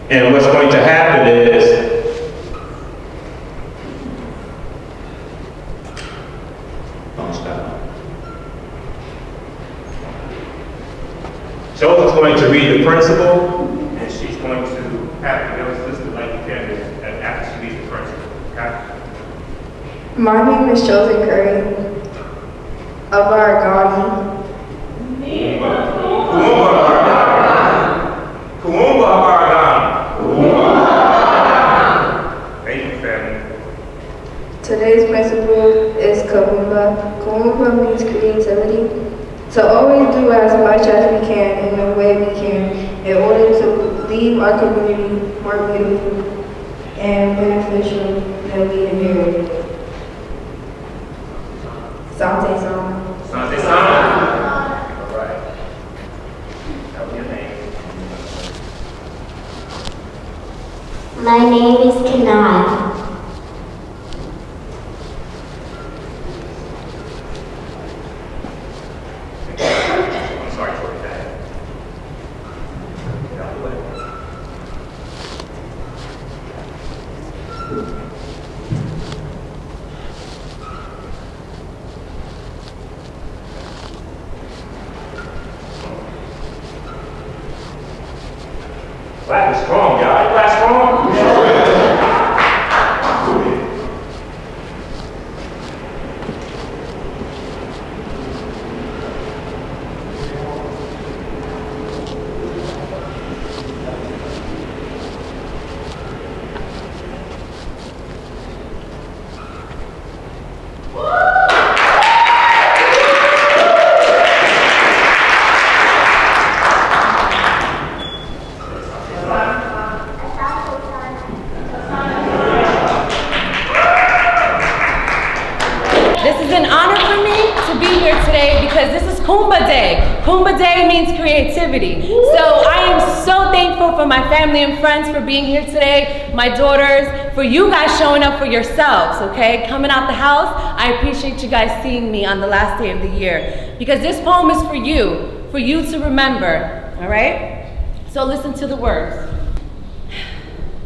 And what's going to happen is, Joseph's going to read the principle, and she's going to have to go sister like the candidate after she reads the principle. Okay? My name is Joseph Curry of Aragani. Kuumba Aragani. Thank you, family. Today's principle is Kuumba. Kuumba means creativity. To always do as much as we can in the way we can in order to leave our community more beautiful and beneficial than we inherited. Sante Sana. Sante Sana. All right. Tell me your name. My name is Kanai. I'm sorry for that. Get out of the way. Black is strong, y'all. Black strong? This is an honor for me to be here today because this is Kuumba Day. Kuumba Day means creativity. So I am so thankful for my family and friends for being here today, my daughters, for you guys showing up for yourselves, okay? Coming out the house, I appreciate you guys seeing me on the last day of the year because this poem is for you to remember, all right? So listen to the words.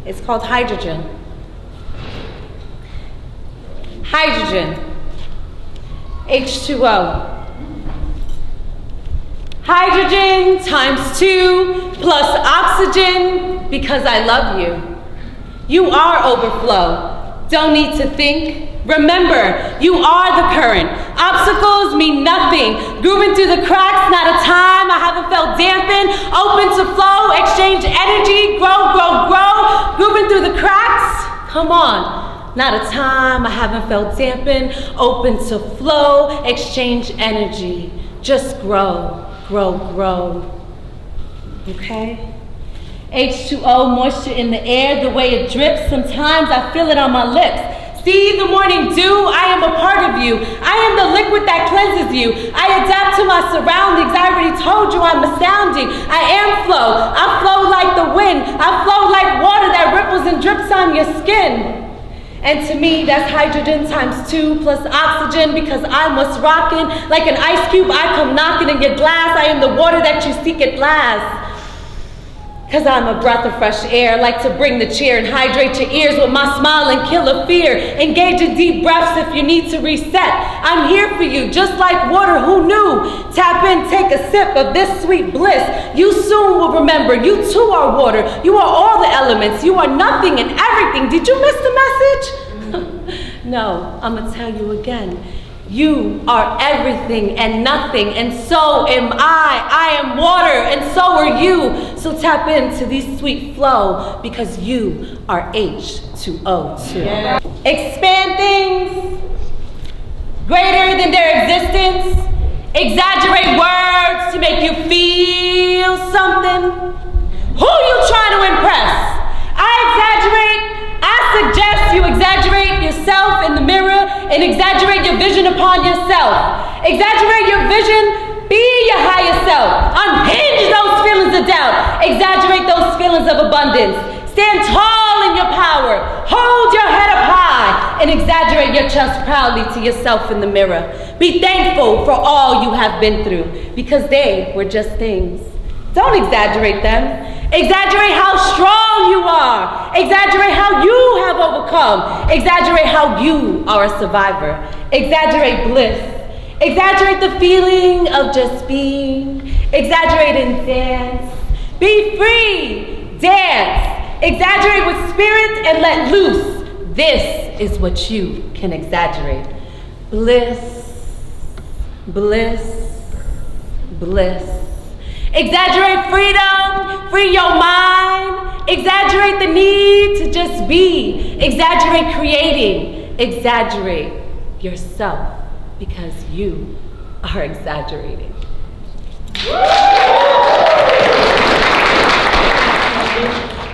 It's called hydrogen. Hydrogen. H2O. Hydrogen times 2 plus oxygen because I love you. You are overflow. Don't need to think. Remember, you are the current. Obstacles mean nothing. Grooving through the cracks, not a time I haven't felt dampened. Open to flow, exchange energy, grow, grow, grow. Grooving through the cracks, come on. Not a time I haven't felt dampened, open to flow, exchange energy. Just grow, grow, grow. Okay? H2O, moisture in the air, the way it drips. Sometimes I feel it on my lips. See the morning dew, I am a part of you. I am the liquid that cleanses you. I adapt to my surroundings. I already told you I'm astounding. I am flow. I flow like the wind. I flow like water that ripples and drips on your skin. And to me, that's hydrogen times 2 plus oxygen because I'm what's rocking. Like an ice cube, I come knocking in your glass. I am the water that you seek at last. Because I'm a breath of fresh air, like to bring the cheer and hydrate your ears with my smile and kill a fear. Engage in deep breaths if you need to reset. I'm here for you, just like water, who knew? Tap in, take a sip of this sweet bliss. You soon will remember, you too are water. You are all the elements, you are nothing and everything. Did you miss the message? No, I'm gonna tell you again. You are everything and nothing, and so am I. I am water, and so are you. So tap into these sweet flow, because you are H2O too. Yeah. Expand things greater than their existence. Exaggerate words to make you feel something. Who you trying to impress? I exaggerate. I suggest you exaggerate yourself in the mirror and exaggerate your vision upon yourself. Exaggerate your vision, be your higher self. Unhinge those feelings of doubt. Exaggerate those feelings of abundance. Stand tall in your power. Hold your head up high and exaggerate your chest proudly to yourself in the mirror. Be thankful for all you have been through because they were just things. Don't exaggerate them. Exaggerate how strong you Exaggerate how you have overcome. Exaggerate how you are a survivor. Exaggerate bliss. Exaggerate the feeling of just being. Exaggerate and dance. Be free. Dance. Exaggerate with spirit and let loose. This is what you can exaggerate. Bliss. Bliss. Bliss. Exaggerate freedom. Free your mind. Exaggerate the need to just be. Exaggerate creating. Exaggerate yourself because you are exaggerating.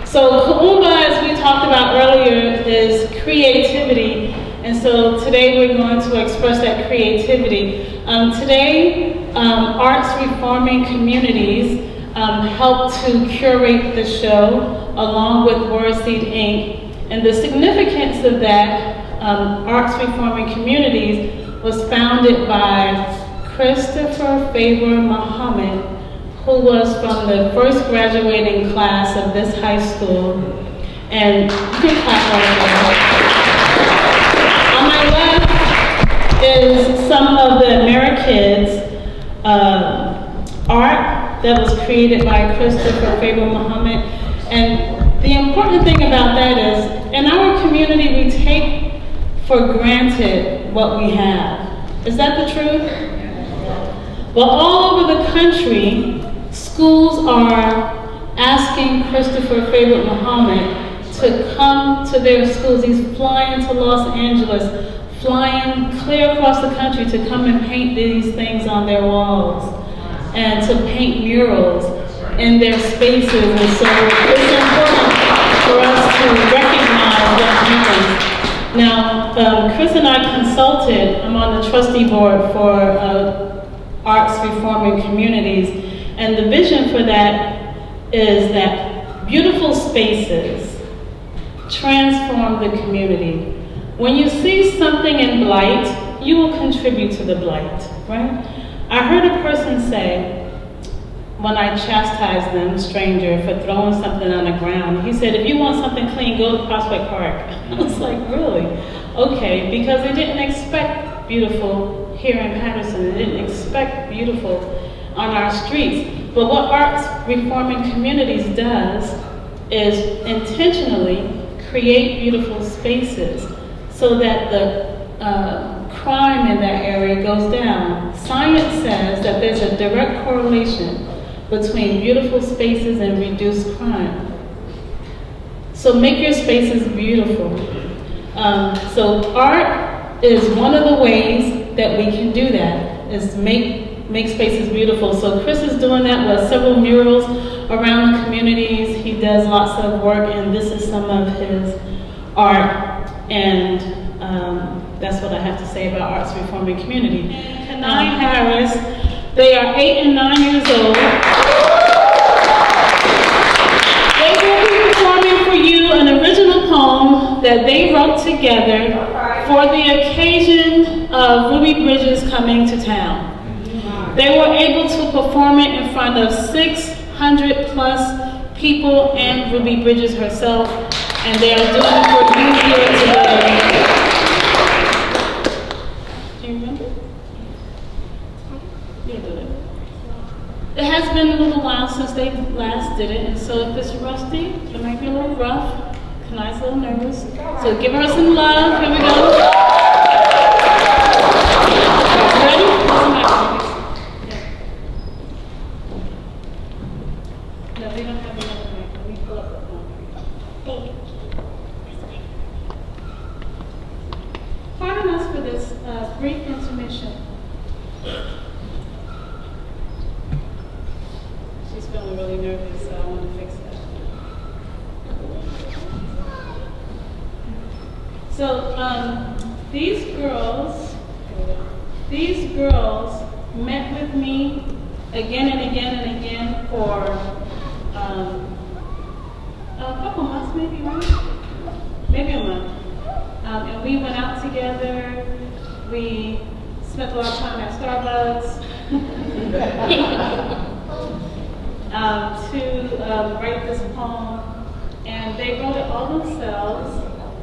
So Kuumba, as we talked about earlier, is creativity. And so today we're going to express that creativity. Today, Arts Reforming Communities helped to curate the show along with WordSeed Inc. And the significance of that, Arts Reforming Communities, was founded by Christopher Favor Muhammad, who was from the first graduating class of this high school. And you can clap right there. On my left is some of the AmeriKids art that was created by Christopher Favor Muhammad. And the important thing about that is, in our community, we take for granted what we have. Is that the truth? Well, all over the country, schools are asking Christopher Favor Muhammad to come to their schools. He's flying to Los Angeles, flying clear across the country to come and paint these things on their walls and to paint murals in their spaces. And so it's important for us to recognize what happens. Now, Chris and I consulted. I'm on the trustee board for Arts Reforming Communities, and the vision for that is that beautiful spaces transform the community. When you see something in blight, you will contribute to the blight, right? I heard a person say, when I chastised them, stranger, for throwing something on the ground, he said, if you want something clean, go to Prospect Park. I was like, really? Okay, because they didn't expect beautiful here in Paterson. They didn't expect beautiful on our streets. But what Arts Reforming Communities does is intentionally create beautiful spaces so that the crime in that area goes down. Science says that there's a direct correlation between beautiful spaces and reduced crime. So make your spaces beautiful. So art is one of the ways that we can do that, is make spaces beautiful. So Chris is doing that with several murals around the communities. He does lots of work, and this is some of his art. And that's what I have to say about Arts Reforming Community. Kanai Harris, they are 8 and 9 years old. They will be performing for you an original poem that they wrote together for the occasion of Ruby Bridges coming to town. They were able to perform it in front of 600 plus people and Ruby Bridges herself, and they are doing it for you here today. Do you remember? You do it. It has been a little while since they last did it, and so if it's rusty, it might be a little rough. Kanai's a little nervous. So give her some love. Here we go. Ready? Listen back. No, they don't have another mic. Let me pull up the phone. Pardon us for this brief intermission. She's feeling really nervous, so I want to fix that. So these girls met with me again and again and again for a couple months, maybe, right? Maybe a month. And we went out together. We spent a lot of time at Starbucks to write this poem. And they wrote it all themselves,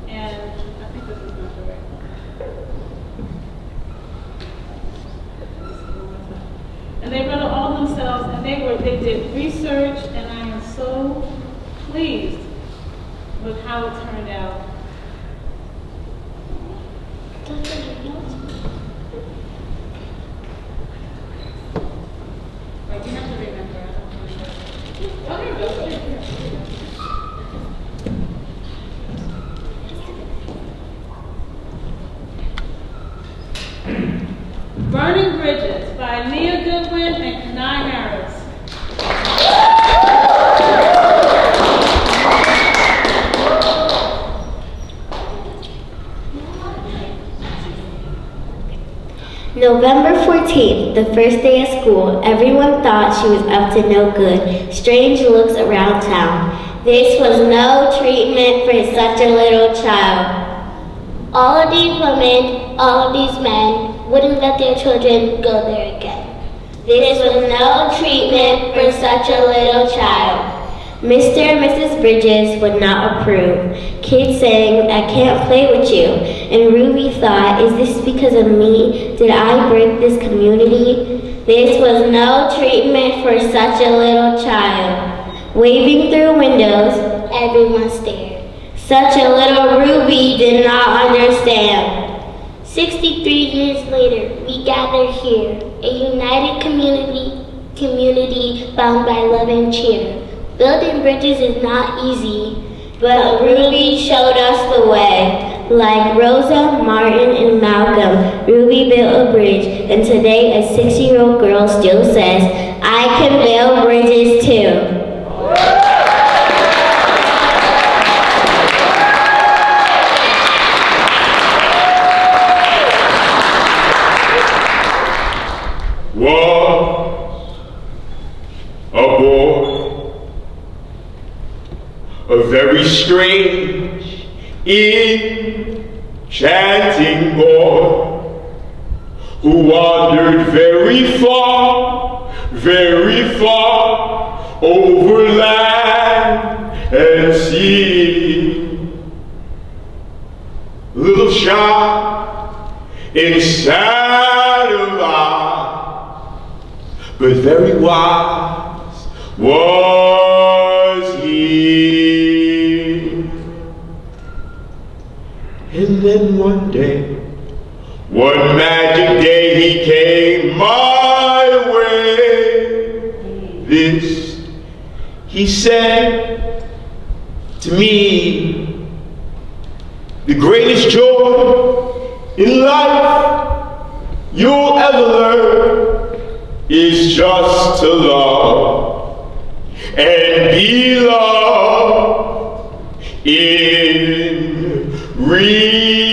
and I think this is not the right one. And they wrote it all themselves, and they did research, and I am so pleased with how it turned out. Wait, you have to remember. I don't remember. Oh, here we go. Burning Bridges by Nia Goodwin and Kanai Harris. November 14th, the first day of school, everyone thought she was up to no good. Strange looks around town. This was no treatment for such a little child. All of these women, all of these men, wouldn't let their children go there again. This was no treatment for such a little child. Mr. and Mrs. Bridges would not approve. Kids saying, I can't play with you. And Ruby thought, is this because of me? Did I break this community? This was no treatment for such a little child. Waving through windows, everyone stared. Such a little Ruby did not understand. 63 years later, we gather here, a united community bound by love and cheer. Building bridges is not easy, but Ruby showed us the way. Like Rosa, Martin, and Malcolm, Ruby built a bridge, and today a 6-year-old girl still says, I can build bridges too. Was a boy, a very strange, enchanting boy, who wandered very far over land and sea. Little shy inside of eye, but very wise was he. And then one day, one magic day, he came my way. This, he said to me, the greatest joy in life you'll ever learn is just to love and be loved in return.